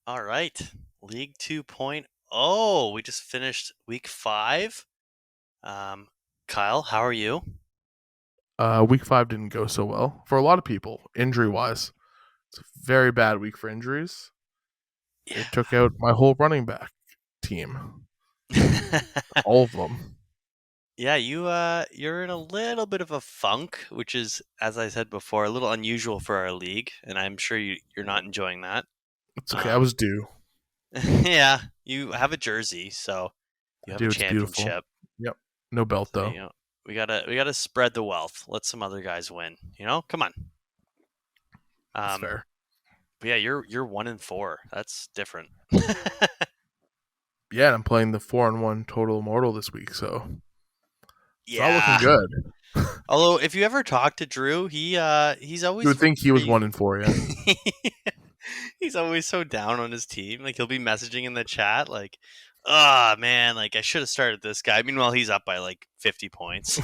All right. League 2.0. We just finished week 5. Um, Kyle, how are you? Week 5 didn't go so well for a lot of people, injury wise. It's a very bad week for injuries. Yeah. It took out my whole running back team, all of them. Yeah, you're in a little bit of a funk, which is, as I said before, a little unusual for our league, and I'm sure you're not enjoying that. It's okay. I Um, was due. yeah, you have a jersey, so you I have a do. It's beautiful. championship. Yep. No belt So though. we gotta spread the wealth. Let some other guys win. Come on. That's Um, fair. but yeah, you're 1-4. That's different. Yeah, and I'm playing the 4-1 total immortal this week, so it's not looking Yeah. good. Although if you ever talk to Drew, he's You would always think he was pretty 1-4, yeah. he's always so down on his team. Like he'll be messaging in the chat like, "Ah, man, like I should have started this guy." Meanwhile, he's up by like 50 points.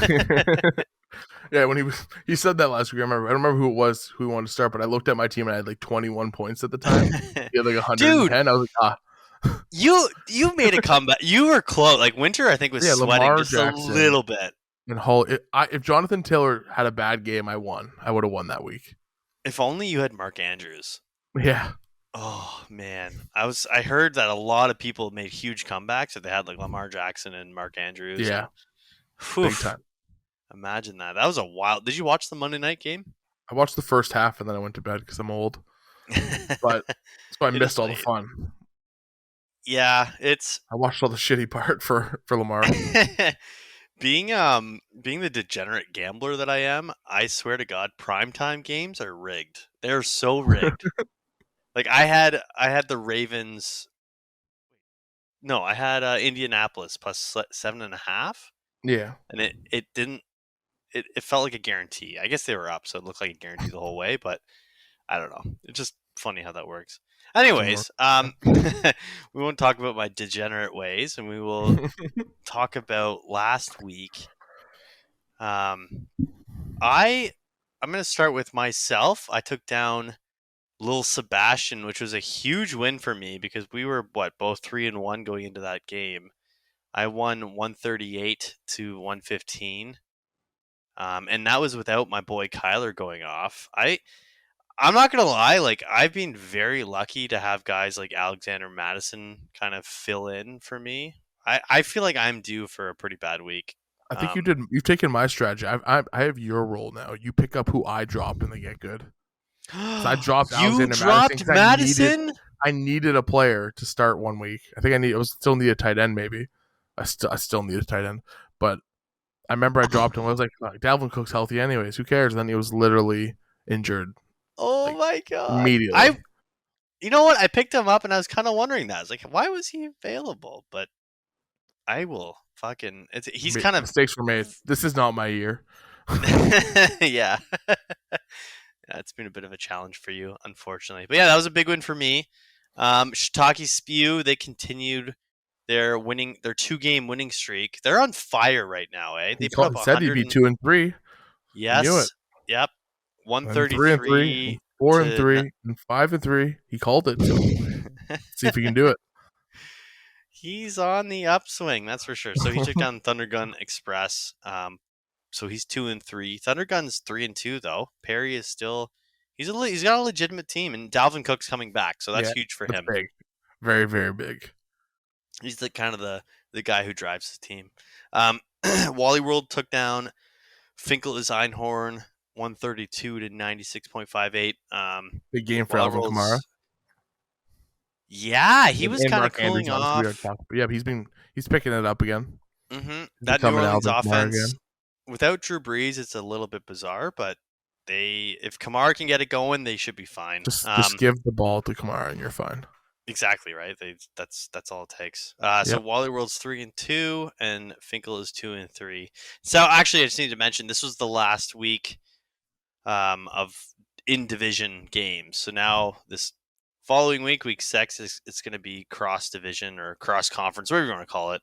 Yeah, when he said that last week, I don't remember who it was who he wanted to start, but I looked at my team and I had like 21 points at the time. He had like Dude, 110. I was like, you made a comeback. You were close. Like Winter I think was yeah, sweating Lamar just a Jackson little bit. and Hull. If Jonathan Taylor had a bad game, I won. I would have won that week. If only you had Mark Andrews. Yeah, Oh man, I heard that a lot of people made huge comebacks if they had like Lamar Jackson and Mark Andrews yeah, and whew, big time. imagine that. That was a wild. Did you watch the Monday night game? I watched the first half and then I went to bed because I'm old. But so I It is missed all the late. fun. Yeah, it's I watched all the shitty part for Lamar. being the degenerate gambler that I am. I swear to God, primetime games are rigged. They're so rigged. Like I had the Ravens. No, I had Indianapolis plus 7.5, Yeah, and it didn't. It felt like a guarantee. I guess they were up, so it looked like a guarantee the whole way. But I don't know. It's just funny how that works. doesn't work. Anyways, Yeah. we won't talk about my degenerate ways, and we will talk about last week. Um, I I'm gonna start with myself. I took down Lil Sebastian, which was a huge win for me because we were both 3-1 going into that game. I won 138 to 115. And that was without my boy Kyler going off. I'm not gonna lie, like I've been very lucky to have guys like Alexander Madison kind of fill in for me. I feel like I'm due for a pretty bad week. I think you Um, did. You've taken my strategy. I have your role now. You pick up who I drop and they get good. Because I dropped you Alexander Madison dropped because I needed Madison. I needed a player to start one week. I think I was still need a tight end maybe. I still need a tight end, but I remember I dropped him. I was like, "Fuck, Dalvin Cook's healthy anyways. Who cares?" And then he was literally injured Oh like my god! immediately. You know what? I picked him up and I was kind of wondering that. I was like, why was he available? But I will fucking. He's kind of. Mistakes were made. This is not my year. Yeah. Yeah, it's been a bit of a challenge for you, unfortunately. But yeah, that was a big win for me. Shiitake Spew, they continued their 2-game winning streak. They're on fire right now, eh? They put up He a said he'd hundred be and 2-3. I knew it. yes, yep, And 3-3, and 133 to. 4-3, and 5-3. He called it. So see if he can do it. He's on the upswing, that's for sure. So he took down Thunder Gun Express. So he's 2-3. Thunder Gun's 3-2 though. Perry is still he's got a legitimate team, and Dalvin Cook's coming back, so that's Yeah, huge for that's him. big. Very, very big. He's the kind of the guy who drives the team. Wally World took down Finkel is Einhorn 132 to 96.58. Big game for Wally Alvin Kamara. World's yeah, he was And kind of Mark Andrews, cooling obviously, we already off. talked. But yeah, he's picking it up again. He's That New becoming Orleans Alvin Kamara offense again. without Drew Brees, it's a little bit bizarre, but if Kamara can get it going, they should be fine. Just give the ball to Kamara and you're fine. Exactly right. That's all it takes. So Yep. Wally World's 3-2, and Finkel is 2-3. So actually, I just need to mention this was the last week of in division games. So now this following week, week 6, it's going to be cross division or cross conference, whatever you want to call it.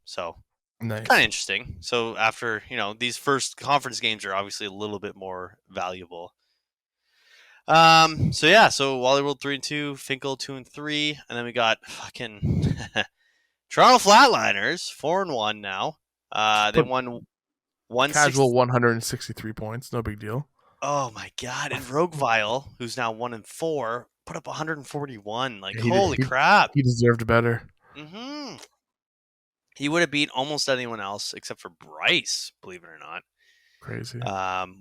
So kind of Nice. interesting. So after these first conference games are obviously a little bit more valuable. So Wally World 3-2, Finkel 2-3, and then we got fucking Toronto Flatliners 4-1 now. They Put won 160. casual 163 points. No big deal. Oh my god! And Roguevile, who's now 1-4, put up 141. Like, He did, holy crap! he deserved better. Mm-hmm. He would have beat almost anyone else except for Bryce, believe it or not. Crazy.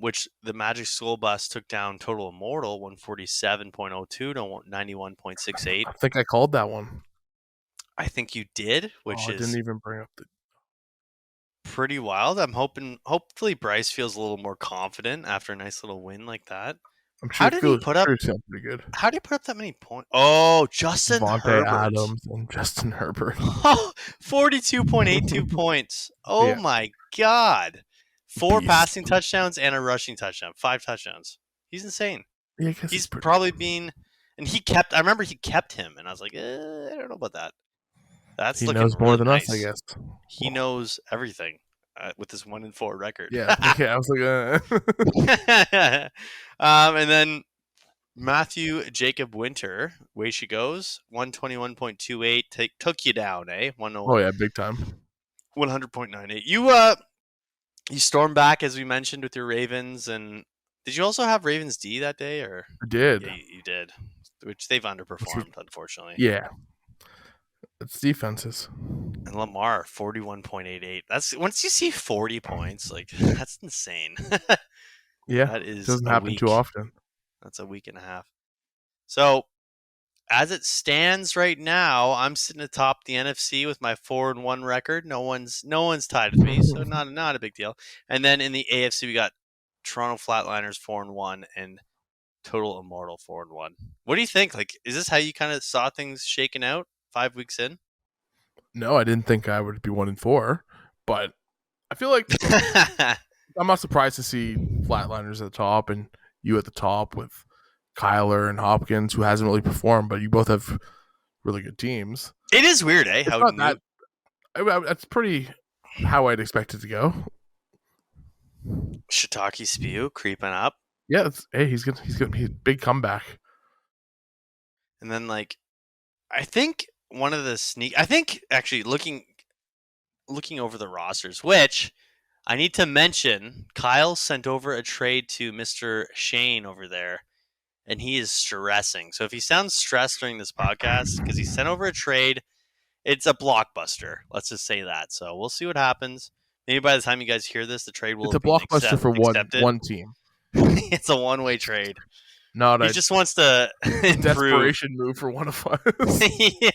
Which the Magic School Bus took down Total Immortal 147.02 to 91.68. I think I called that one. I think you did, which I is didn't even bring up the. pretty wild. I'm hopefully Bryce feels a little more confident after a nice little win like that. I'm sure it feels pretty good. How did he put up that many points? Oh, Justin Devontae Herbert. Adams and Justin Herbert. 42.82 points. Oh Yeah. my god. 4 Beast. passing touchdowns and a rushing touchdown. 5 touchdowns. He's insane. Yeah, he's probably been, and I remember he kept him, and I was like, I don't know about that. That's he looking knows more really than nice. us, I guess. He knows everything with this 1-4 record. Yeah, I was like, and then Matthew Jacob Winter, way she goes, 121.28, took you down, eh? Oh yeah, big time. 100.98. You stormed back as we mentioned with your Ravens, and did you also have Ravens D that day, or I did? Yeah, you did, which they've underperformed, unfortunately. Yeah, it's defenses. And Lamar 41.88. That's once you see 40 points, like that's insane. Yeah, that is doesn't happen too often. That's a week and a half. So as it stands right now, I'm sitting atop the NFC with my 4-1 record. No one's tied with me, so not a big deal. And then in the AFC, we got Toronto Flatliners 4-1 and Total Immortal 4-1. What do you think? Like, is this how you kind of saw things shaking out 5 weeks in? No, I didn't think I would be 1-4, but I feel like I'm not surprised to see Flatliners at the top and you at the top with Kyler and Hopkins, who hasn't really performed, but you both have really good teams. It is weird, eh? That's pretty how I'd expect it to go. Shiitake Spew creeping up. Yeah, he's good. He's good. He's big comeback. And then, like, I think one of the I think actually looking over the rosters, which I need to mention, Kyle sent over a trade to Mr. Shane over there, and he is stressing. So if he sounds stressed during this podcast, because he sent over a trade, it's a blockbuster. Let's just say that. So we'll see what happens. Maybe by the time you guys hear this, the trade will. It's a blockbuster for one team. It's a one-way trade. He just wants to desperation move for one of us. Yeah.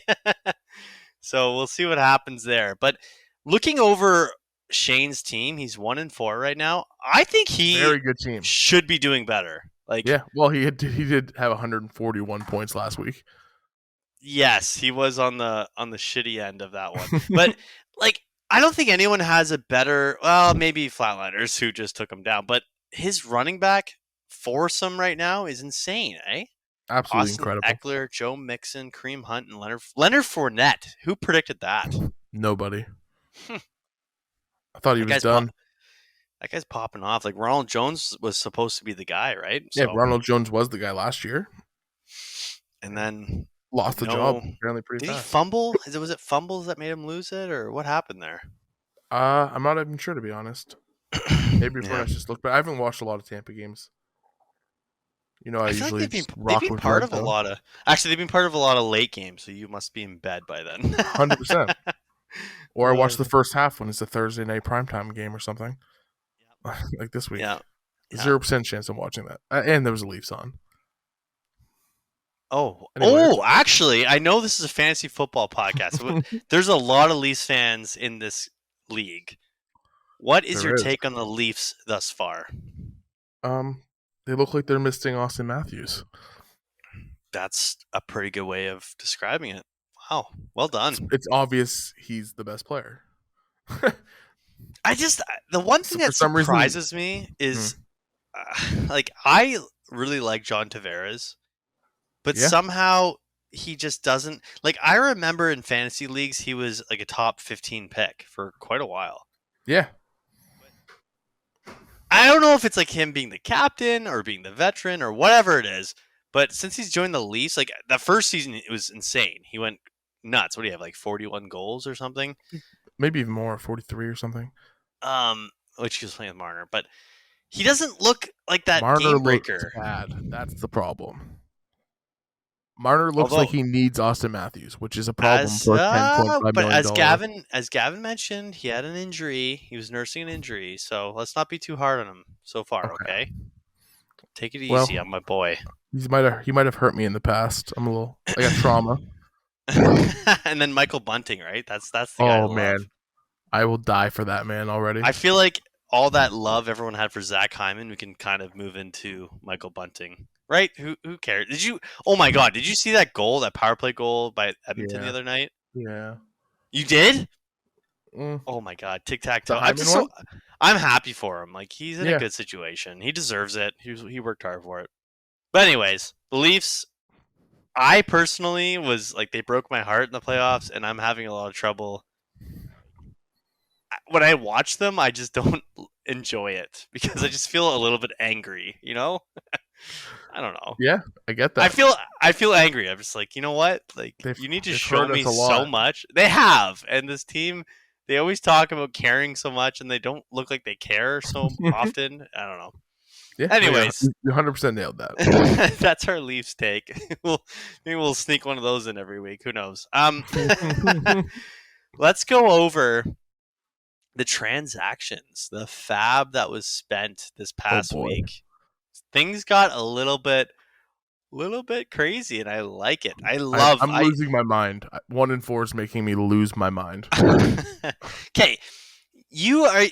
So we'll see what happens there. But looking over Shane's team, he's 1-4 right now. I think he very good team should be doing better. Like, yeah, well, he did have 141 points last week. Yes, he was on the shitty end of that one. But like, I don't think anyone has a better. Well, maybe Flatliners who just took him down. But his running back foursome right now is insane, eh? Absolutely Austin incredible. Eckler, Joe Mixon, Kareem Hunt, and Leonard Fournette. Who predicted that? Nobody. I thought he was done. That guy's popping off. Like, Ronald Jones was supposed to be the guy, right? Yeah, Ronald Jones was the guy last year. And then lost the job apparently pretty fast. Did he fumble? Was it fumbles that made him lose it, or what happened there? I'm not even sure, to be honest. Maybe before I just look, but I haven't watched a lot of Tampa games. You know, I usually like they've been part of a lot of. Actually, they've been part of a lot of late games, so you must be in bed by then. 100%. Or I watched the first half when it's a Thursday night primetime game or something. Yep. Like this week. Yeah. 0% chance I'm watching that. And there was a Leafs on. Actually, I know this is a fantasy football podcast, but there's a lot of Leafs fans in this league. What is your take on the Leafs thus far? They look like they're missing Austin Matthews. That's a pretty good way of describing it. Wow, well done. It's obvious he's the best player. The one thing that surprises me is, like, I really like John Tavares, but somehow he just doesn't. Like, I remember in fantasy leagues, he was like a top 15 pick for quite a while. Yeah. I don't know if it's like him being the captain or being the veteran or whatever it is, but since he's joined the Leafs, like that first season, it was insane. He went nuts. What do you have, like 41 goals or something? Maybe even more, 43 or something. Which he was playing with Marner, but he doesn't look like that Marner game looks breaker. bad. That's the problem. Marner looks Although, like he needs Austin Matthews, which is a problem for a $10.5 but million. as Gavin mentioned, he had an injury. He was nursing an injury, so let's not be too hard on him so far. Okay, take it easy on my boy. He might have hurt me in the past. I got trauma. And then Michael Bunting, right? That's the guy. Oh man, I will die for that man already. I feel like all that love everyone had for Zach Hyman, we can kind of move into Michael Bunting, right? Who cares? Did you? Oh my God! Did you see that goal, that power play goal by Edmonton the other night? Yeah. You did? Mm. Oh my God! Tic tac toe. The I'm happy for him. Like he's in a good situation. He deserves it. He worked hard for it. But anyways, the Leafs. I personally was like, they broke my heart in the playoffs, and I'm having a lot of trouble. When I watch them, I just don't enjoy it because I just feel a little bit angry, you know? I don't know. Yeah, I get that. I feel angry. I'm just like, you know what? Like, you need to show me so much. They have. And this team, they always talk about caring so much, and they don't look like they care so often. I don't know. Yeah, anyways, you 100% nailed that. That's our Leafs take. Maybe we'll sneak one of those in every week. Who knows? Let's go over the transactions, the fab that was spent this past week. Things got a little bit crazy, and I like it. I'm losing my mind. 1-4 is making me lose my mind. Okay,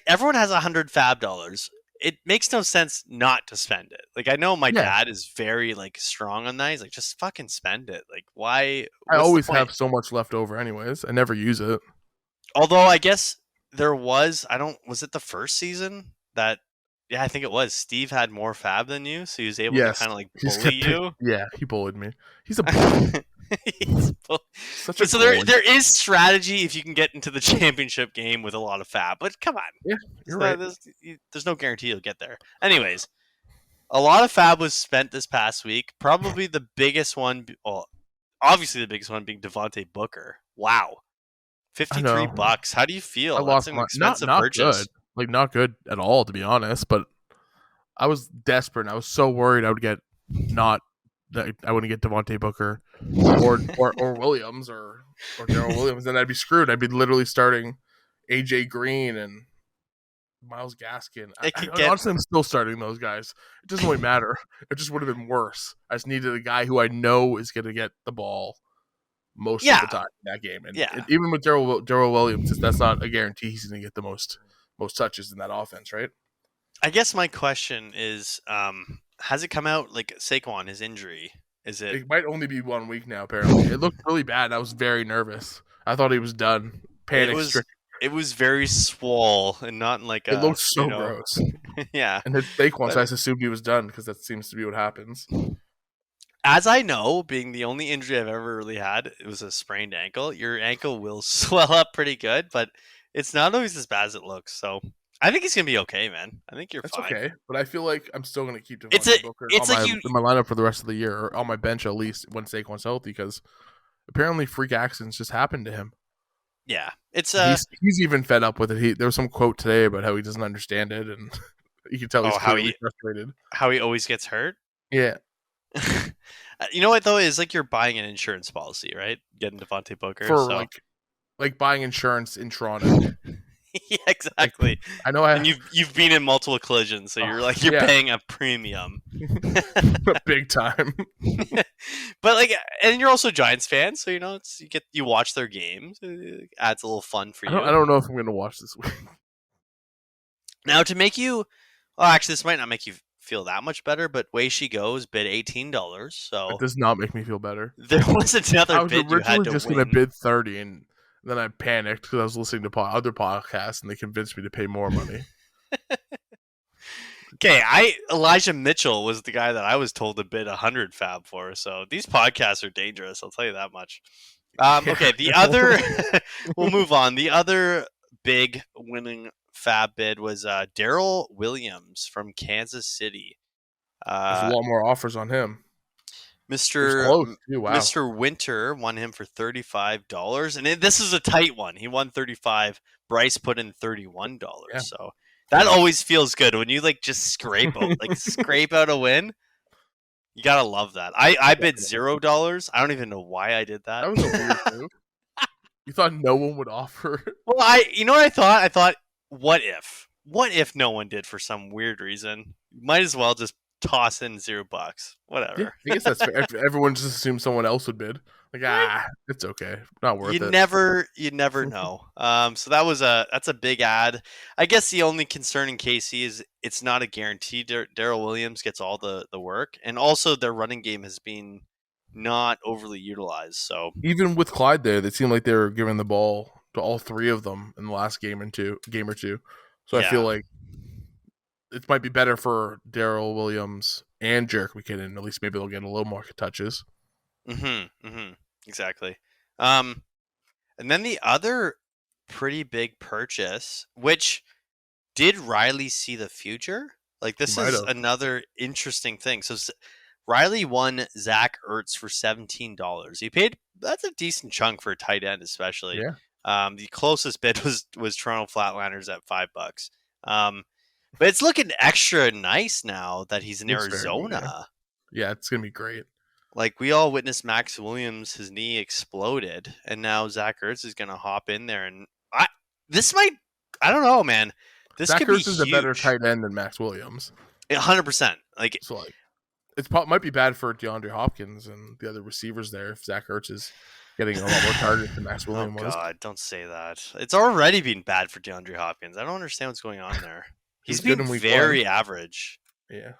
everyone has $100 fab dollars. It makes no sense not to spend it. Like, I know my dad is very like strong on that. He's like, just fucking spend it. Like, why? I always have so much left over anyways. I never use it. Although I guess there was, was it the first season that, yeah, I think it was. Steve had more fab than you, so he was able to kind of like bully you. Yeah, he bullied me. He's a bully. So there is strategy if you can get into the championship game with a lot of fab, but come on, you're right. There's no guarantee you'll get there. Anyways, a lot of fab was spent this past week. Probably the biggest one, well, obviously the biggest one being Devontae Booker. Wow, $53. How do you feel? That's an expensive purchase. Good. Like, not good at all, to be honest. But I was desperate. And I was so worried I would get that I wouldn't get Devontae Booker or Williams or Darryl Williams, then I'd be screwed. I'd be literally starting AJ Green and Myles Gaskin. Honestly, I'm still starting those guys. It doesn't really matter. It just would have been worse. I just needed a guy who I know is going to get the ball most of the time in that game. And even with Darryl Williams, that's not a guarantee he's going to get the most touches in that offense, right? I guess my question is, has it come out, like Saquon, his injury? It might only be 1 week now, apparently. It looked really bad. I was very nervous. I thought he was done. It was very swole and not in like it looked so gross. Yeah. And his Saquon, so I assumed he was done because that seems to be what happens. As I know, being the only injury I've ever really had, it was a sprained ankle. Your ankle will swell up pretty good, but it's not always as bad as it looks. So I think he's gonna be okay, man. I think you're fine. Okay, but I feel like I'm still gonna keep Devontae Booker in my lineup for the rest of the year, or on my bench at least when Saquon's healthy, because apparently freak accidents just happened to him. Yeah, he's even fed up with it. There was some quote today about how he doesn't understand it, and you can tell he's frustrated. How he always gets hurt. Yeah. You know what though, is like you're buying an insurance policy, right? Getting Devontae Booker for like buying insurance in Toronto. Yeah, exactly. I know, and you've been in multiple collisions, so you're paying a premium, big time. But like, and you're also Giants fans, so you watch their games. It adds a little fun for you. I don't know if I'm going to watch this week. Now, to make you, well, actually, this might not make you feel that much better, but Way She Goes bid $18. So it does not make me feel better. There was another bid you had to win. I was originally just going to bid 30 and then I panicked because I was listening to other podcasts and they convinced me to pay more money. Okay, Elijah Mitchell was the guy that I was told to bid 100 fab for. So these podcasts are dangerous. I'll tell you that much. Okay, the other, we'll move on. The other big winning fab bid was Daryl Williams from Kansas City. There's a lot more offers on him. It was Mr. close too. Wow. Mr. Winter won him for $35, and this is a tight one. He won 35. Bryce put in $31. Yeah. So that always feels good when you like just scrape out a win. You gotta love that. I bid $0. I don't even know why I did that. That was a weird move. You thought no one would offer? Well, you know what I thought? I thought, what if? What if no one did for some weird reason? Might as well just toss in $0. Whatever. Yeah, I guess that's fair. Everyone just assumed someone else would bid. Like, it's okay. Not worth it. You never know. So that's a big ad. I guess the only concern in KC is it's not a guarantee. Daryl Williams gets all the work, and also their running game has been not overly utilized. So even with Clyde there, they seemed like they were giving the ball to all three of them in the last game or two. So I feel like it might be better for Daryl Williams and Jerick McKinnon. At least maybe they'll get a little more touches. Exactly. And then the other pretty big purchase, which did Riley see the future? Like, this is another interesting thing. So Riley won Zach Ertz for $17. He paid, that's a decent chunk for a tight end, especially. Yeah. The closest bid was Toronto Flatlanders at $5. But it's looking extra nice now that he's in Arizona. Yeah, it's gonna be great. Like, we all witnessed Max Williams, his knee exploded, and now Zach Ertz is gonna hop in there, and I don't know, man. This Zach could Ertz be is huge. A better tight end than Max Williams. 100%. Like, so it might be bad for DeAndre Hopkins and the other receivers there if Zach Ertz is getting a lot more targets than Max Williams was. Oh God, don't say that. It's already been bad for DeAndre Hopkins. I don't understand what's going on there. He's been very average. Yeah.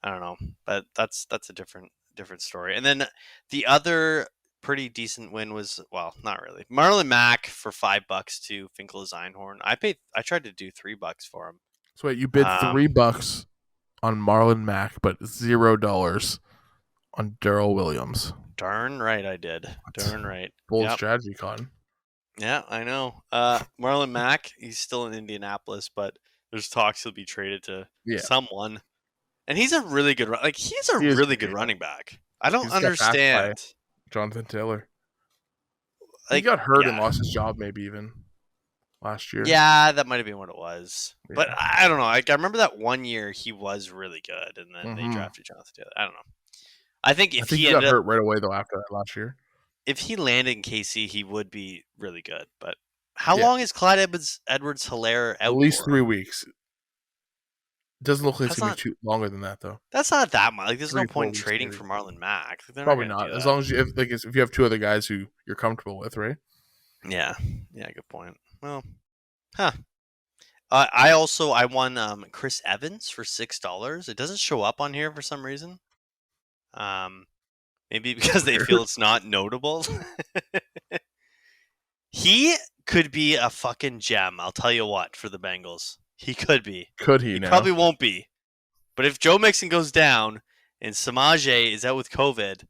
I don't know, but that's a different story. And then the other pretty decent win was, well, not really. Marlon Mack for $5 to Finkel Einhorn. I tried to do $3 for him. So wait, you bid $3 on Marlon Mack, but $0 on Daryl Williams. Darn right I did. Darn right. Bold strategy, Con. Yeah, I know. Marlon Mack, he's still in Indianapolis, but there's talks he'll be traded to someone. And he's a really good really good running back. I don't understand. Jonathan Taylor. He got hurt and lost his job maybe even last year. Yeah, that might have been what it was. Yeah. But I don't know. I remember that one year he was really good, and then they drafted Jonathan Taylor. I don't know. I think he got hurt right away though after that last year. If he landed in KC, he would be really good. But how long is Clyde Edwards-Helaire out? At least 3 weeks. It doesn't look like it's going to be too longer than that, though. That's not that much. Like, there's no point in trading for Marlon Mack. Probably not. As long as if you have two other guys who you're comfortable with, right? Yeah. Yeah, good point. Well, I won Chris Evans for $6. It doesn't show up on here for some reason. Maybe because they feel it's not notable. He could be a fucking gem, I'll tell you what, for the Bengals. He could be. Could he now? Probably won't be. But if Joe Mixon goes down and Samaje is out with COVID,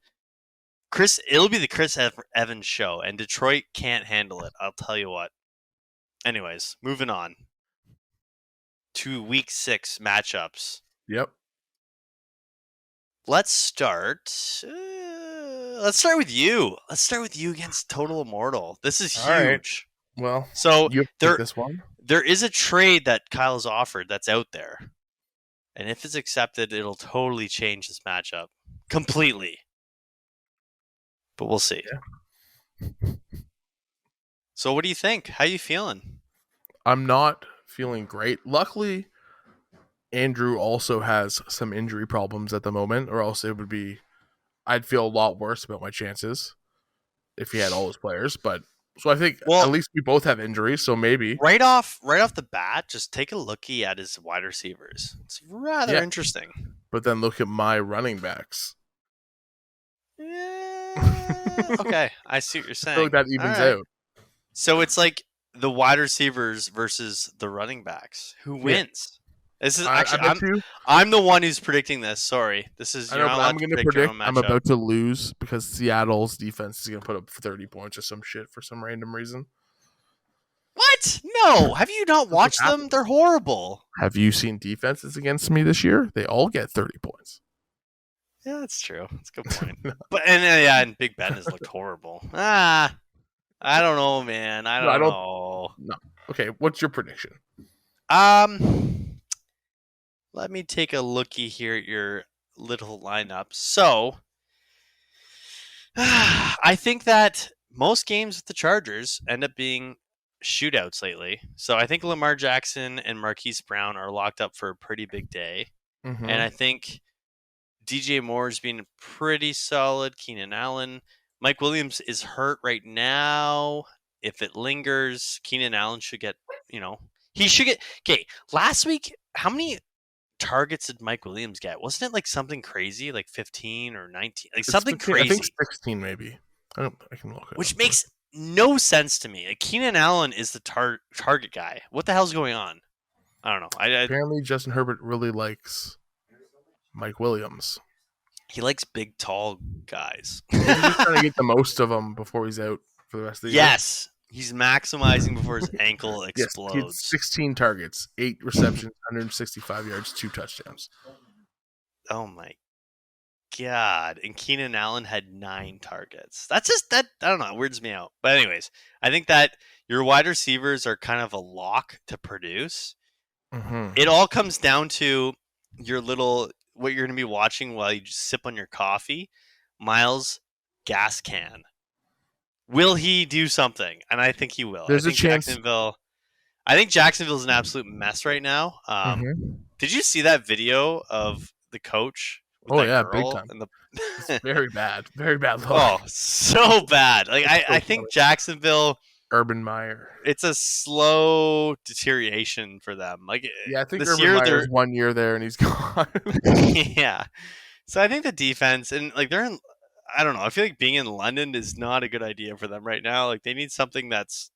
it'll be the Chris Evans show, and Detroit can't handle it. I'll tell you what. Anyways, moving on to Week 6 matchups. Yep. Let's start with you. Let's start with you against Total Immortal. This is huge. Right. Well, so you pick this one. There is a trade that Kyle's offered that's out there. And if it's accepted, it'll totally change this matchup completely. But we'll see. Yeah. So what do you think? How you feeling? I'm not feeling great. Luckily, Andrew also has some injury problems at the moment, or else I'd feel a lot worse about my chances if he had all his players. But so I think at least we both have injuries, so maybe right off the bat, just take a looky at his wide receivers. It's rather interesting. But then look at my running backs. Yeah. Okay, I see what you're saying. I feel like that evens out. So it's like the wide receivers versus the running backs. Who wins? This is actually I'm the one who's predicting this. Sorry, this is. I'm going to predict. I'm about to lose because Seattle's defense is going to put up 30 points or some shit for some random reason. What? No. Have you not That's what watched them? happens. They're horrible. Have you seen defenses against me this year? They all get 30 points. Yeah, that's true. That's a good point. But and Big Ben has looked horrible. I don't know, man. I No, I don't don't. know. No. Okay, what's your prediction? Let me take a looky here at your little lineup. So, I think that most games with the Chargers end up being shootouts lately. So I think Lamar Jackson and Marquise Brown are locked up for a pretty big day. Mm-hmm. And I think DJ Moore's been pretty solid. Keenan Allen. Mike Williams is hurt right now. If it lingers, Keenan Allen should get, he should get. Okay, last week, how many targets did Mike Williams get? Wasn't it like something crazy, like 15 or 19? Like something 15, crazy. I think 16 maybe. I can look it Which up. makes no sense to me. Like Keenan Allen is the target guy. What the hell's going on? I don't know. Apparently, Justin Herbert really likes Mike Williams. He likes big, tall guys. He's just trying to get the most of them before he's out for the rest of the year. Yes, he's maximizing before his ankle explodes. Yes, he had 16 targets, 8 receptions, 165 yards, 2 touchdowns. Oh my God. And Keenan Allen had 9 targets. That's just, I don't know, it weirds me out. But anyways, I think that your wide receivers are kind of a lock to produce. Mm-hmm. It all comes down to what you're going to be watching while you just sip on your coffee. Myles Gaskin. Will he do something? And I think he will. There's a chance. I think Jacksonville's an absolute mess right now. Did you see that video of the coach? Oh yeah, big time. It's very bad, very bad. Look. Oh, so bad. Like I think Jacksonville. Urban Meyer. It's a slow deterioration for them. Like yeah, I think this Urban Meyer's 1 year there and he's gone. Yeah. So I think the defense and like they're in. I don't know. I feel like being in London is not a good idea for them right now. Like they need something that's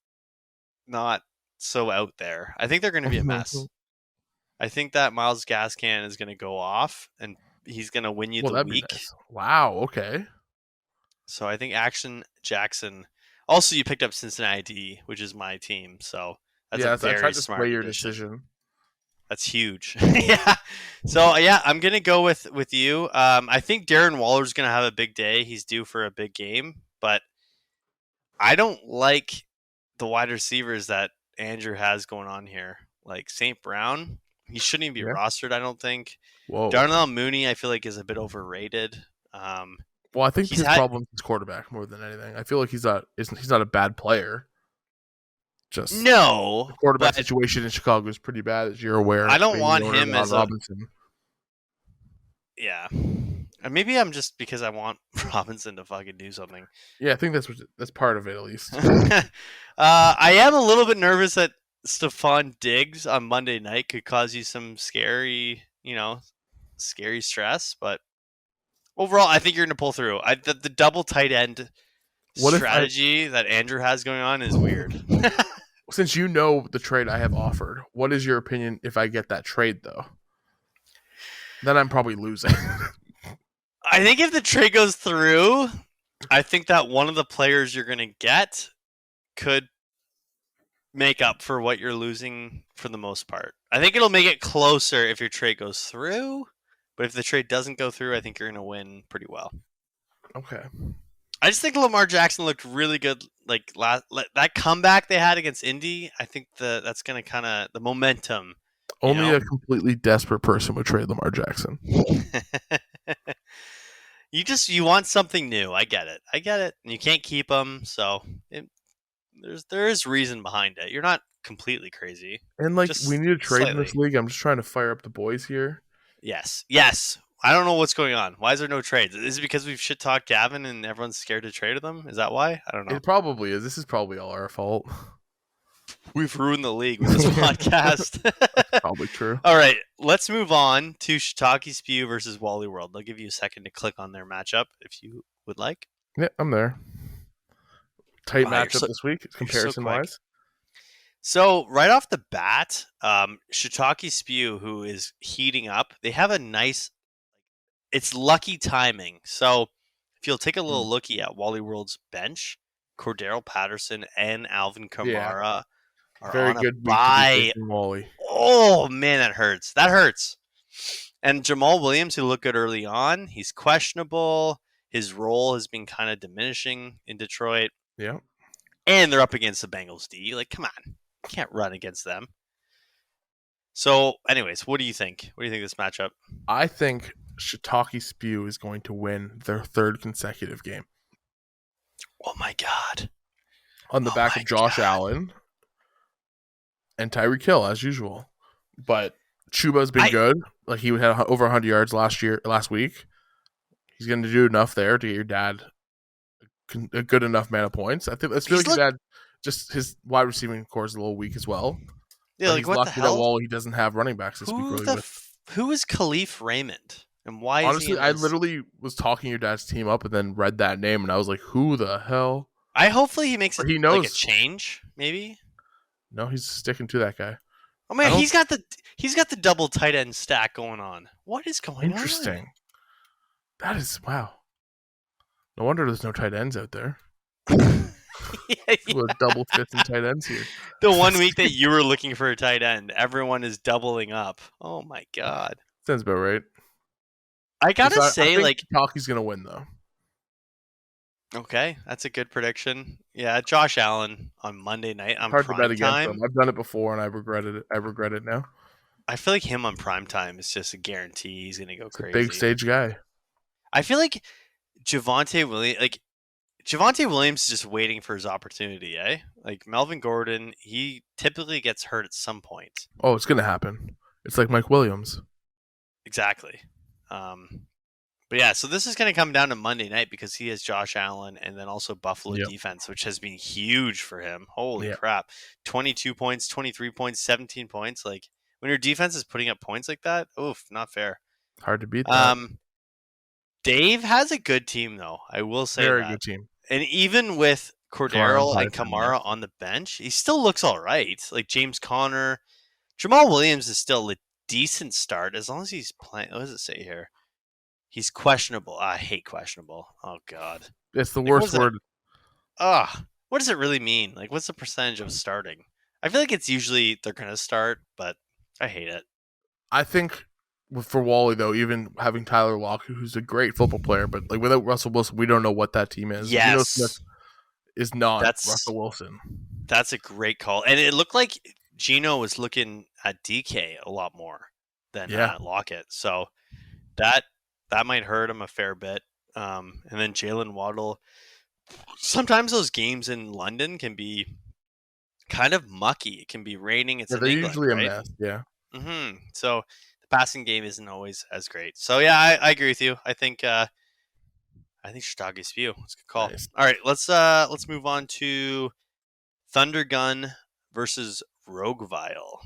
not so out there. I think they're going to be a mess. I think that Myles Gaskin is going to go off and he's going to win you the week. Nice. Wow. Okay. So I think Action Jackson. Also, you picked up Cincinnati, which is my team. So that's a very I tried to smart sway your decision. That's huge. Yeah. So yeah, I'm gonna go with you. I think Darren Waller's gonna have a big day. He's due for a big game, but I don't like the wide receivers that Andrew has going on here. Like St. Brown, he shouldn't even be rostered. I don't think. Whoa. Darnell Mooney, I feel like is a bit overrated. Well, I think his problem is quarterback more than anything. I feel like he's not a bad player. Just no, the quarterback situation in Chicago is pretty bad, as you're aware. I don't want him as Robinson. Yeah, maybe I'm just because I want Robinson to fucking do something. Yeah, I think that's part of it at least. I am a little bit nervous that Stephon Diggs on Monday night could cause you some scary stress, but overall, I think you're going to pull through. The double tight end strategy that Andrew has going on is weird. Since you know the trade I have offered, what is your opinion if I get that trade, though? Then I'm probably losing. I think if the trade goes through, I think that one of the players you're going to get could make up for what you're losing for the most part. I think it'll make it closer if your trade goes through. But if the trade doesn't go through, I think you're going to win pretty well. Okay. I just think Lamar Jackson looked really good. Like that comeback they had against Indy, I think that's going to kind of the momentum. Only a completely desperate person would trade Lamar Jackson. You want something new. I get it. And you can't keep him, so there is reason behind it. You're not completely crazy. And we need a trade in this league. I'm just trying to fire up the boys here. Yes. I don't know what's going on. Why is there no trades? Is it because we've shit talked Gavin and everyone's scared to trade with them? Is that why? I don't know. It probably is. This is probably all our fault. We've ruined the league with this podcast. That's probably true. All right, let's move on to Shiitake Spew versus Wally World. I'll give you a second to click on their matchup if you would like. Yeah, I'm there. Tight matchup this week, comparison-wise. So right off the bat, Shiitake Spew, who is heating up, they have a nice. It's lucky timing. So if you'll take a little looky at Wally World's bench, Cordero Patterson and Alvin Kamara are Very on a good week to be bye. taking Wally. Oh man, that hurts. That hurts. And Jamal Williams, who looked good early on, he's questionable. His role has been kind of diminishing in Detroit. Yeah. And they're up against the Bengals D. Like, come on. Can't run against them. So, anyways, what do you think? What do you think of this matchup? I think Shiitake Spew is going to win their third consecutive game. Oh my god. On the back of Josh Allen and Tyreek Hill, as usual. But Chuba's been good. Like, he had over 100 yards last week. He's going to do enough there to get your dad a good enough amount of points. I think that's really your dad. Just his wide receiving core is a little weak as well. Yeah, like, he's what lucky the hell? that Wally doesn't have running backs this week. Really, who is Khalif Raymond? And why is honestly, I literally was talking your dad's team up and then read that name, and I was like, who the hell? Hopefully he makes he knows. Like a change, maybe? No, he's sticking to that guy. Oh man, he's got the double tight end stack going on. What is going on? Interesting. That is wow. No wonder there's no tight ends out there. We're double fifth in tight ends here. The 1 week that you were looking for a tight end, everyone is doubling up. Oh my god. Sounds about right. I gotta say, I think Talkie's gonna win though. Okay, that's a good prediction. Yeah, Josh Allen on Monday night on hard to bet against time. him. I've done it before and I regret it now. I feel like him on prime time is just a guarantee he's gonna go crazy. A big stage guy. I feel like Javonte Williams is just waiting for his opportunity, eh? Like Melvin Gordon, he typically gets hurt at some point. Oh, it's gonna happen. It's like Mike Williams. Exactly. But yeah, so this is going to come down to Monday night because he has Josh Allen and then also Buffalo defense, which has been huge for him. Holy crap. 22 points, 23 points, 17 points. Like, when your defense is putting up points like that, oof, not fair. Hard to beat that. Dave has a good team, though. I will say Very good team. And even with Cordero and Kamara on the bench, he still looks all right. Like, James Conner. Jamal Williams is still a decent start as long as he's playing. What does it say here? He's questionable. I hate questionable. Oh, God. It's the worst word. What does it really mean? Like, what's the percentage of starting? I feel like it's usually they're going to start, but I hate it. I think for Wally, though, even having Tyler Lockett, who's a great football player, but like without Russell Wilson, we don't know what that team is. Yes. Geno Smith is not Russell Wilson. That's a great call. And it looked like Geno was looking at DK a lot more than Lockett. So that might hurt him a fair bit. And then Jalen Waddle. Sometimes those games in London can be kind of mucky. It can be raining. It's they're England, usually right? a mess. Yeah. Mm-hmm. So the passing game isn't always as great. So yeah, I agree with you. I think Shiitake Spew. That's a good call. Nice. All right, let's move on to Thunder Gun versus Roguevile.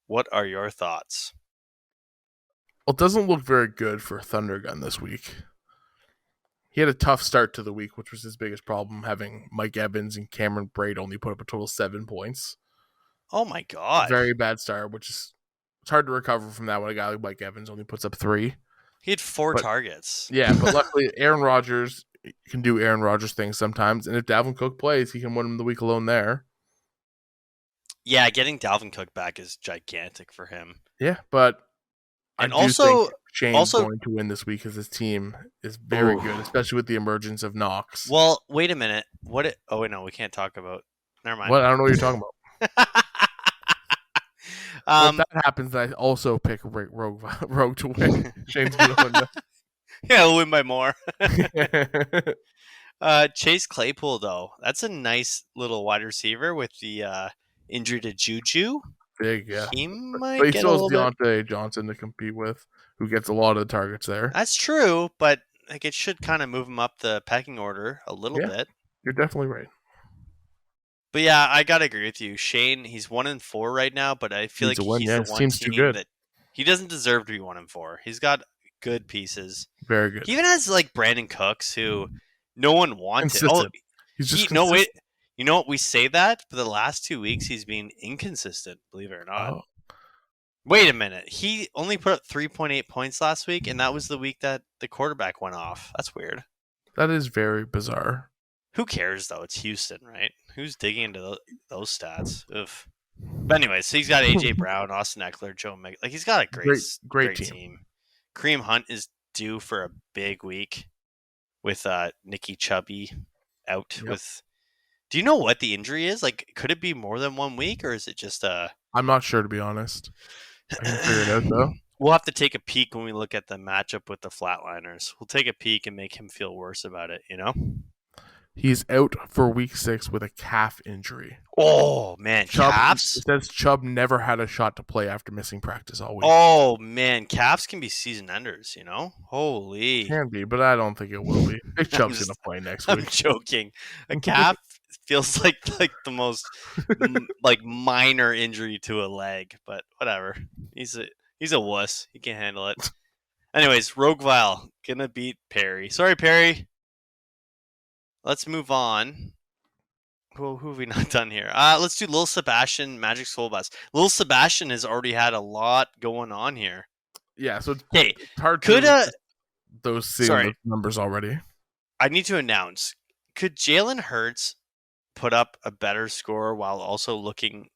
What are your thoughts? Well, it doesn't look very good for Thunder Gun this week. He had a tough start to the week, which was his biggest problem, having Mike Evans and Cameron Braid only put up a total of 7 points. Oh my god. Very bad start, which is it's hard to recover from that when a guy like Mike Evans only puts up 3. He had 4 targets. Yeah, but luckily Aaron Rodgers can do Aaron Rodgers things sometimes, and if Dalvin Cook plays, he can win him the week alone there. Yeah, getting Dalvin Cook back is gigantic for him. Yeah, but and I do think Shane's going to win this week because his team is very good, especially with the emergence of Knox. Well, wait a minute. Oh, wait, no, we can't talk about. Never mind. What? I don't know what you're talking about. If that happens, I also pick Rogue to win. Shane's going to win. Yeah, he'll win by more. Chase Claypool, though, that's a nice little wide receiver with the injury to Juju. Big, yeah. He might but he get still has Deontay Johnson to compete with, who gets a lot of the targets there. That's true, but like it should kind of move him up the pecking order a little bit. You're definitely right. But yeah, I gotta agree with you. Shane, he's 1-4 right now, but I feel like he's the one team that he doesn't deserve to be 1-4. He's got good pieces. Very good. He even has like Brandon Cooks, who no one wanted. Consistent. He's just no wait. You know what? We say that, but the last 2 weeks he's been inconsistent. Believe it or not. Oh. Wait a minute. He only put up 3.8 points last week, and that was the week that the quarterback went off. That's weird. That is very bizarre. Who cares though? It's Houston, right? Who's digging into those stats? Oof. But anyways, so he's got AJ Brown, Austin Eckler, Joe Meg. Like he's got a Great great team. team. Kareem Hunt is due for a big week with Nicky Chubby out Yep. with. Do you know what the injury is? Like, could it be more than 1 week, or is it just I'm not sure, to be honest. I can figure it out though. We'll have to take a peek when we look at the matchup with the Flatliners. We'll take a peek and make him feel worse about it. He's out for week 6 with a calf injury. Oh man, calves. It says Chubb never had a shot to play after missing practice all week. Oh man, calves can be season enders. Holy. Can be, but I don't think it will be. Nick Chubb's gonna play next I'm week. joking. A calf feels like the most like minor injury to a leg, but whatever. He's a wuss. He can't handle it. Anyways, Rogueville gonna beat Perry. Sorry, Perry. Let's move on. Who have we not done here? Let's do Lil Sebastian, Magic School Bus. Lil Sebastian has already had a lot going on here. Yeah, so Hey, it's hard could to those numbers already. I need to announce, could Jalen Hurts put up a better score while also looking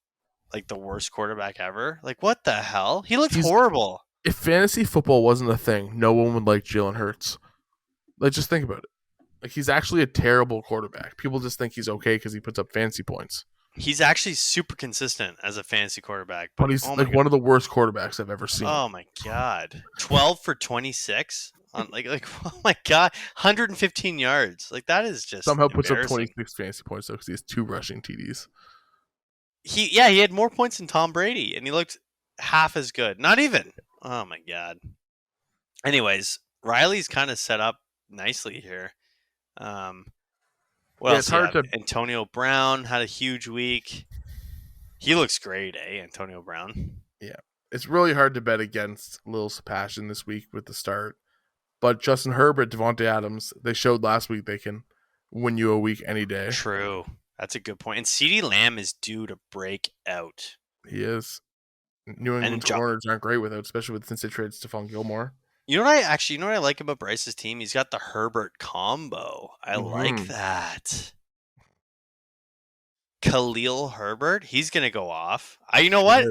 like the worst quarterback ever? Like, what the hell? He looked horrible. If fantasy football wasn't a thing, no one would like Jalen Hurts. Like, just think about it. Like, he's actually a terrible quarterback. People just think he's okay because he puts up fancy points. He's actually super consistent as a fantasy quarterback. But he's one of the worst quarterbacks I've ever seen. Oh, my God. 12 for 26? Oh my God. 115 yards. Like, that is just somehow puts up 26 fantasy points, though, because he has 2 rushing TDs. He had more points than Tom Brady, and he looked half as good. Not even. Oh, my God. Anyways, Riley's kind of set up nicely here. It's hard to. Antonio Brown had a huge week. He looks great, Antonio Brown. Yeah, it's really hard to bet against Lil Sebastian this week with the start. But Justin Herbert, Devontae Adams, they showed last week they can win you a week any day. True, that's a good point. And CeeDee Lamb is due to break out. He is. New England corners aren't great without, especially since they traded Stephon Gilmore. You know what I like about Bryce's team? He's got the Herbert combo. I like that. Khalil Herbert, he's gonna go off. You know what?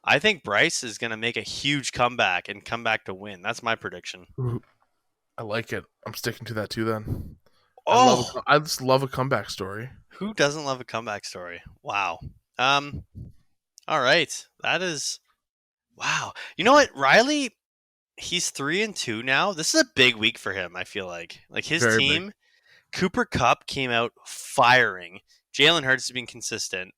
I think Bryce is gonna make a huge comeback and come back to win. That's my prediction. Ooh, I like it. I'm sticking to that too. Then. Oh, I just love a comeback story. Who doesn't love a comeback story? Wow. All right. That is. Wow. You know what, Riley? He's 3-2 now. This is a big week for him, I feel like. Like his Very team, big. Cooper Kupp came out firing. Jalen Hurts has been consistent.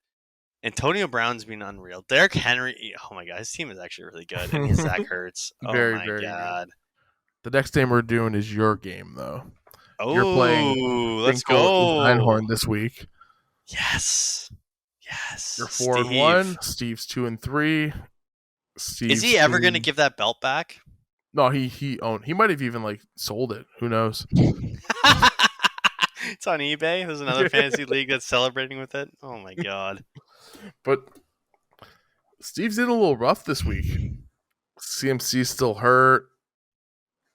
Antonio Brown's been unreal. Derrick Henry, oh my God, his team is actually really good. And Zach Ertz. Oh my God. Good. The next game we're doing is your game, though. Oh, you're playing. Let's go. Einhorn this week. Yes. You're 4-1. Steve's 2-3. Is he ever going to give that belt back? No, he owned. He might have even sold it. Who knows? It's on eBay. There's another fantasy league that's celebrating with it. Oh my God. But Steve's in a little rough this week. CMC's still hurt.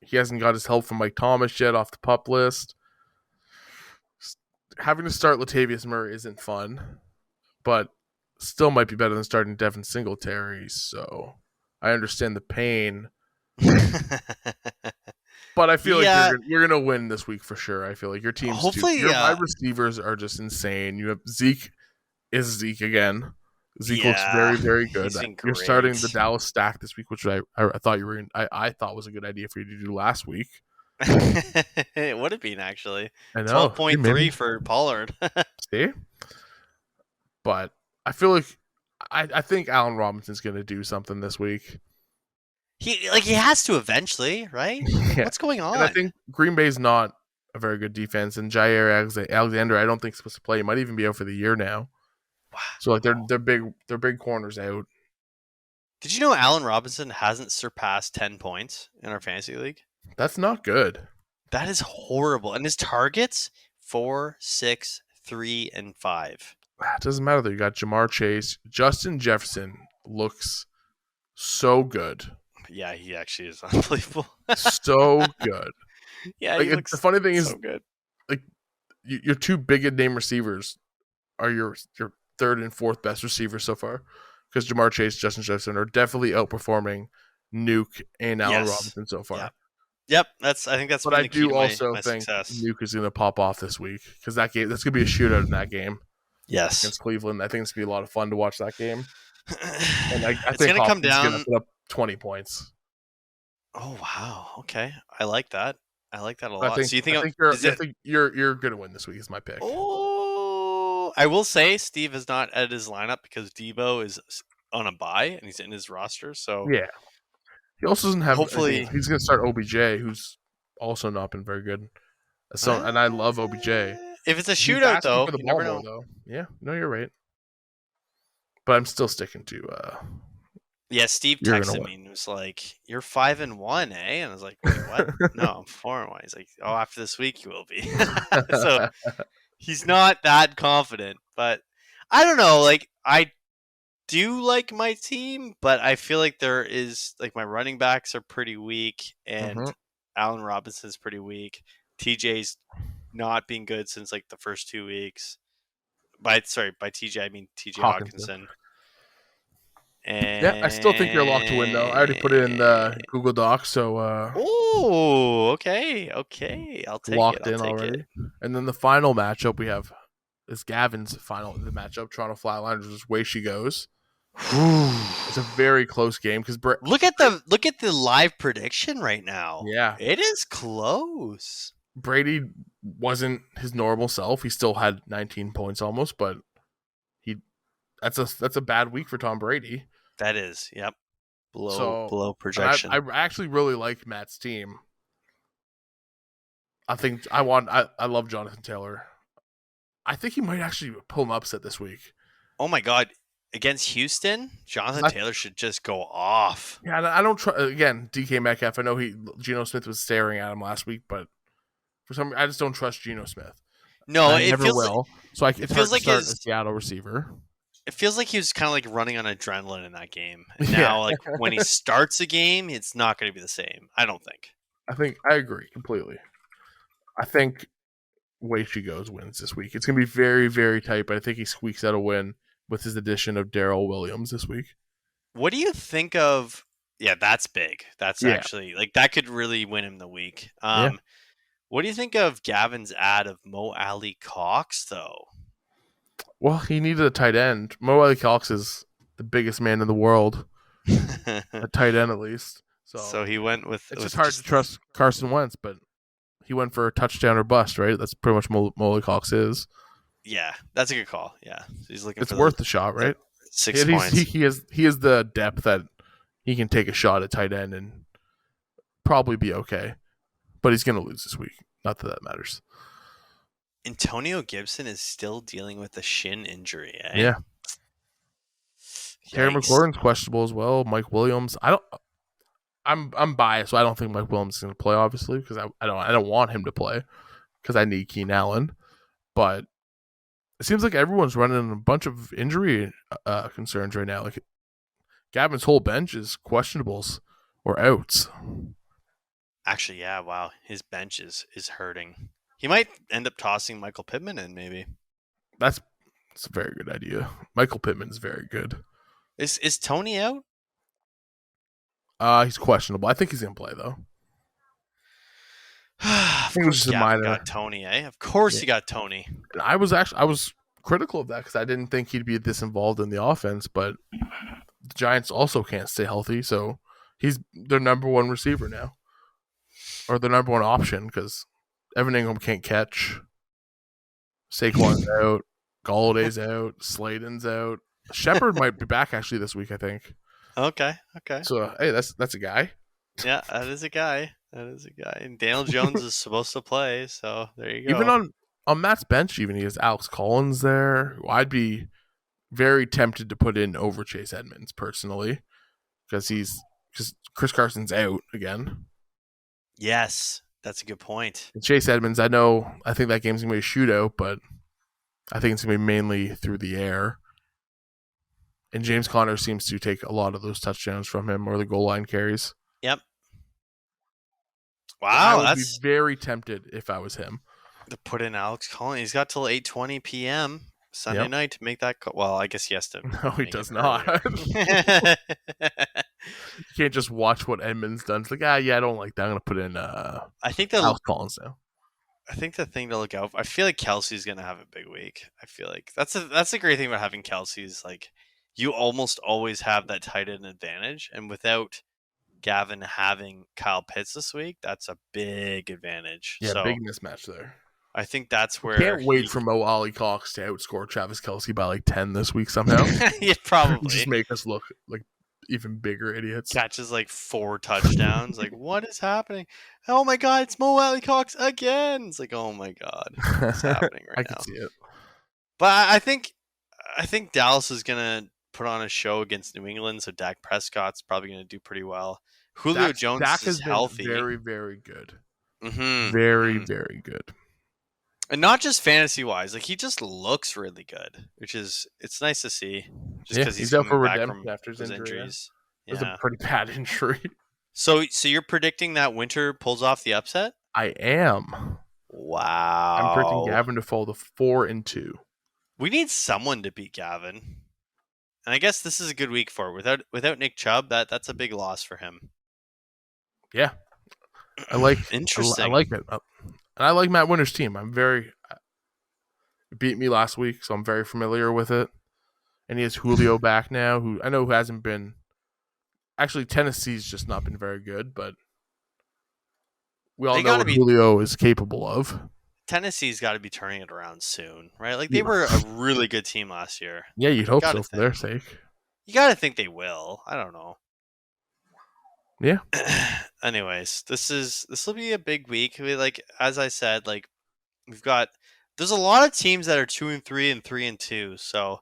He hasn't got his help from Mike Thomas yet off the PUP list. Having to start Latavius Murray isn't fun, but still might be better than starting Devin Singletary. So I understand the pain. But I feel like you're gonna win this week for sure. I feel like your team's hopefully your wide receivers are just insane. You have Zeke again. Zeke looks very, very good. You're starting the Dallas stack this week, which I thought you were. I thought was a good idea for you to do last week. It would have been actually. I know 12.3 for Pollard. See, but I feel like I think Allen Robinson's gonna do something this week. He has to eventually, right? Yeah. What's going on? And I think Green Bay's not a very good defense, and Jair Alexander, I don't think is supposed to play. He might even be out for the year now. Wow. So they're big corners out. Did you know Allen Robinson hasn't surpassed 10 points in our fantasy league? That's not good. That is horrible. And his targets 4, 6, 3, and 5. It doesn't matter though. You got Jamar Chase, Justin Jefferson looks so good. Yeah, he actually is unbelievable. So good. Yeah, the funny thing is, so good. Your two big name receivers are your third and fourth best receivers so far, because Jamar Chase, Justin Jefferson are definitely outperforming Nuke and Allen Yes. Robinson so far. Yep. I think that's But been I the key do to also my think success. Nuke is going to pop off this week because that's going to be a shootout in that game Yes. against Cleveland. I think it's going to be a lot of fun to watch that game. And I It's think going to come Hopkins is going down. to put up 20 points. Oh wow. Okay. I like that. I like that a I lot. think So you think you're going to win this week is my pick. Oh, I will say Steve has not added his lineup because Debo is on a bye and he's in his roster. So Yeah. He also doesn't have. hopefully He's going to start OBJ, who's also not been very good. So, and I love OBJ. If it's a He's shootout, asking though, for the you ball never more, know. though. Yeah, no, you're right. But I'm still sticking to. Yeah, Steve You're gonna texted win. me and was like, "You're 5-1, eh?" And I was like, "Wait, what? No, I'm 4-1." He's like, "Oh, after this week, you will be." So he's not that confident, but I don't know. Like I do like my team, but I feel like there is like my running backs are pretty weak, and Mhm. Allen Robinson's pretty weak. TJ's not been good since like the first 2 weeks. By TJ I mean TJ Hawkinson. Hawkinson. Yeah, I still think you're locked to win, though. I already put it in the And Google Docs, so oh, okay. I'll take it. locked in It. already. And then the final matchup we have is Gavin's final matchup. Toronto Flatliners versus Way She Goes. It's a very close game because Look at the live prediction right now. Yeah, It is close. Brady wasn't his normal self. He still had 19 points almost, but that's a bad week for Tom Brady. That is, yep. So Below projection. I actually really like Matt's team. I love Jonathan Taylor. I think he might actually pull an upset this week. Oh my god. Against Houston, Jonathan Taylor should just go off. Yeah, I don't try again. DK Metcalf. I know Geno Smith was staring at him last week, but for some, I just don't trust Geno Smith. No, I never will. So it feels like a Seattle receiver. It feels like he was kind of like running on adrenaline in that game. And now, like when he starts a game, it's not going to be the same. I don't think. I agree completely. I think Way She Goes wins this week. It's going to be very, very tight, but I think he squeaks out a win with his addition of Darrell Williams this week. What do you think of? Yeah, that's big. That's actually like that could really win him the week. What do you think of Gavin's ad of Mo Ali Cox though? Well, he needed a tight end. Mo Ali Cox is the biggest man in the world, a tight end at least. So he went with. It's just hard to trust Carson Wentz, but he went for a touchdown or bust, right? That's pretty much Mo Ali Cox is. Yeah, that's a good call. Yeah, he's looking. It's worth the shot, right? 6 points. He has the depth that he can take a shot at tight end and probably be okay, but he's going to lose this week. Not that matters. Antonio Gibson is still dealing with a shin injury. Eh? Yeah. Terry McLaurin's questionable as well. Mike Williams. I'm biased, so I don't think Mike Williams is going to play, obviously, because I don't want him to play because I need Keenan Allen. But it seems like everyone's running a bunch of injury concerns right now. Like Gavin's whole bench is questionables or outs. Actually, yeah, wow. His bench is hurting. He might end up tossing Michael Pittman in, maybe. That's a very good idea. Michael Pittman's very good. Is Tony out? He's questionable. I think he's gonna play though. Of course, you got Tony. Eh? Of course, you got Tony. And I was critical of that because I didn't think he'd be this involved in the offense, but the Giants also can't stay healthy, so he's their number one receiver now, or their number one option because Evan Ingram can't catch. Saquon's out. Galladay's out. Slayton's out. Shepard might be back actually this week, I think. Okay. So hey, that's a guy. Yeah, that is a guy. And Daniel Jones is supposed to play, so there you go. Even on Matt's bench, even he has Alex Collins there. I'd be very tempted to put in over Chase Edmonds personally, because Chris Carson's out again. Yes, that's a good point. And Chase Edmonds, I think that game's gonna be a shootout, but I think it's gonna be mainly through the air. And James Conner seems to take a lot of those touchdowns from him or the goal line carries. Yep. Wow, I would be very tempted if I was him to put in Alex Collins. He's got till 8:20 p.m. Sunday night to make that call. Well, I guess he has to. No, he make does it not. earlier. You can't just watch what Edmonds done. It's like, yeah, I don't like that. I'm gonna put in I think Alex Collins now. I think the thing to look out for, I feel like Kelsey's gonna have a big week. I feel like that's a great thing about having Kelsey is like you almost always have that tight end advantage, and without Gavin having Kyle Pitts this week, that's a big advantage. Yeah, so big mismatch there. I think that's where Can't wait for Mo Alley Cox to outscore Travis Kelsey by like 10 this week somehow. Yeah, probably Just make us look like even bigger idiots. catches like 4 touchdowns. Like, what is happening? Oh my god, it's Mo Alley Cox again. It's like, oh my god, what's happening right I now? can see it. But I think Dallas is gonna put on a show against New England, so Dak Prescott's probably gonna do pretty well. Julio Jones Dak is has healthy. been very, very good. Mm-hmm. Very, very good. And not just fantasy wise, like he just looks really good, which is it's nice to see. Just because he's out for coming back redemption from after his injuries. It was Yeah. a pretty bad injury. So you're predicting that Winter pulls off the upset? I am. Wow. I'm predicting Gavin to fall to 4-2. We need someone to beat Gavin, and I guess this is a good week for it. Without Nick Chubb. That's a big loss for him. Yeah, I like. Interesting. I like it. And I like Matt Winter's team. He beat me last week, so I'm very familiar with it. And he has Julio back now, who I know who hasn't been. Actually, Tennessee's just not been very good, but we all know what Julio is capable of. Tennessee's got to be turning it around soon, right? Like they were a really good team last year. Yeah, you'd hope so for their sake. You got to think they will. I don't know. Yeah. Anyways, this will be a big week. As I said, like there's a lot of teams that are 2-3 and 3-2, so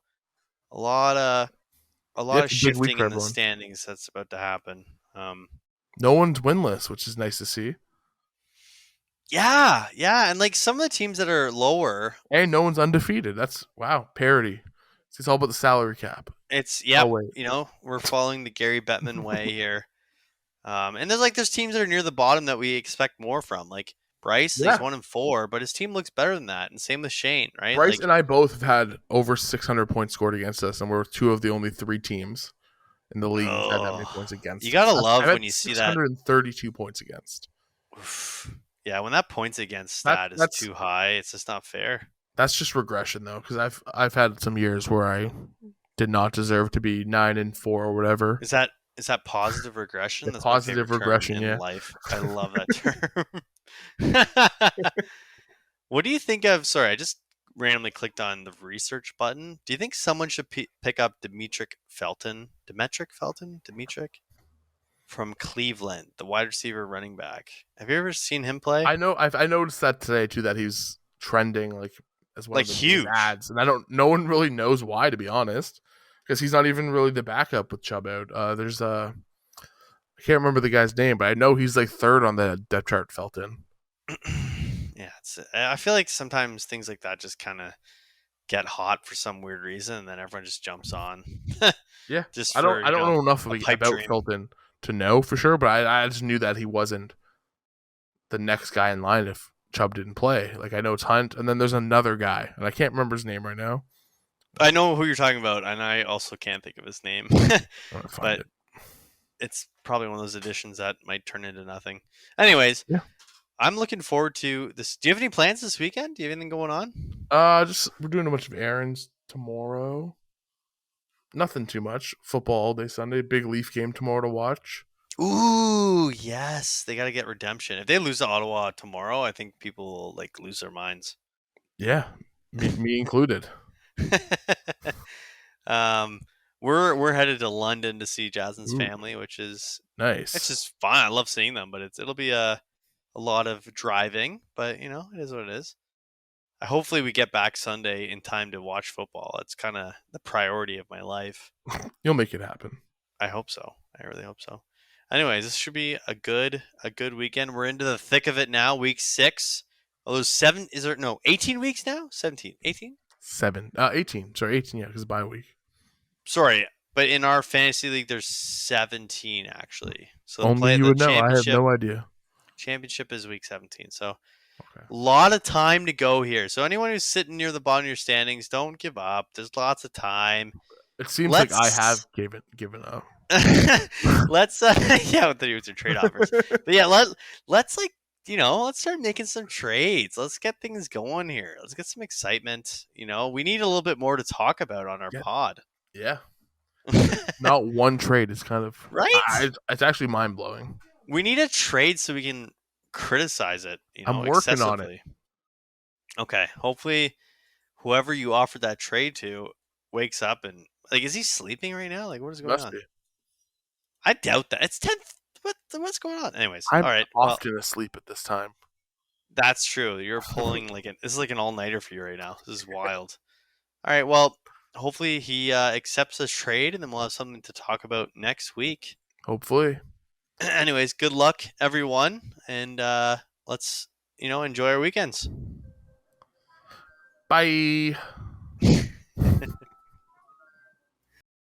a lot of shifting in the standings that's about to happen. No one's winless, which is nice to see. Yeah, and like some of the teams that are lower, and no one's undefeated. That's parity. It's all about the salary cap. It's we're following the Gary Bettman way here. And there's teams that are near the bottom that we expect more from. Like Bryce, he's 1-4, but his team looks better than that. And same with Shane, right? Bryce and I both have had over 600 points scored against us, and we're two of the only 3 teams in the league that have that many points against. You gotta love when you see that 632 points against. Oof. Yeah, when that points against stat is too high, it's just not fair. That's just regression though, because I've had some years where I did not deserve to be 9-4 or whatever. Is that positive regression? That's positive regression, yeah. Life. I love that term. What do you think of? Sorry, I just randomly clicked on the research button. Do you think someone should pick up Demetric Felton from Cleveland, the wide receiver running back? Have you ever seen him play? I know. I noticed that today too. That he's trending as one of the huge ads, and no one really knows why, to be honest. Because he's not even really the backup with Chubb out. There's I can't remember the guy's name, but I know he's like 3rd on the depth chart. Felton. Yeah, I feel like sometimes things like that just kind of get hot for some weird reason, and then everyone just jumps on. Yeah, I don't know enough about Felton to know for sure, but I just knew that he wasn't the next guy in line if Chubb didn't play. Like I know it's Hunt, and then there's another guy, and I can't remember his name right now. I know who you're talking about, and I also can't think of his name. But it's probably one of those additions that might turn into nothing. Anyways, yeah. I'm looking forward to this. Do you have any plans this weekend? Do you have anything going on? We're doing a bunch of errands tomorrow. Nothing too much. Football all day Sunday. Big Leaf game tomorrow to watch. Ooh, yes. They got to get redemption. If they lose to Ottawa tomorrow, I think people will lose their minds. Yeah, me included. We're headed to London to see Jasmine's family, which is nice. It's just fun. I love seeing them, but it'll be a lot of driving, but it is what it is. Hopefully we get back Sunday in time to watch football. It's kind of the priority of my life. You'll make it happen. I hope so. I really hope so. Anyways, this should be a good weekend. We're into the thick of it now. Week 6. Oh, there's 18 weeks now? 17, 18? 18. Sorry, 18. Yeah, because bye week. Sorry, but in our fantasy league, there's 17 actually. So only you would know. I have no idea. Championship is week 17. So Lot of time to go here. So anyone who's sitting near the bottom of your standings, don't give up. There's lots of time. It seems like I have Let's given up. let's yeah, with the trade offers. But yeah, let's like let's start making some trades. Let's get things going here. Let's get some excitement. We need a little bit more to talk about on our Yeah. pod. Yeah. Not one trade is kind of right. It's actually mind blowing. We need a trade so we can criticize it. I'm working on excessively. Okay. Hopefully, whoever you offered that trade to wakes up and is he sleeping right now? Like, what is going on? Be. I doubt that. It's 10th. What's going on? Anyways, I'm all right. often asleep at this time. That's true. You're pulling this is like an all nighter for you right now. This is wild. All right. Well, hopefully he accepts this trade, and then we'll have something to talk about next week. Hopefully. Anyways, good luck, everyone, and let's enjoy our weekends. Bye.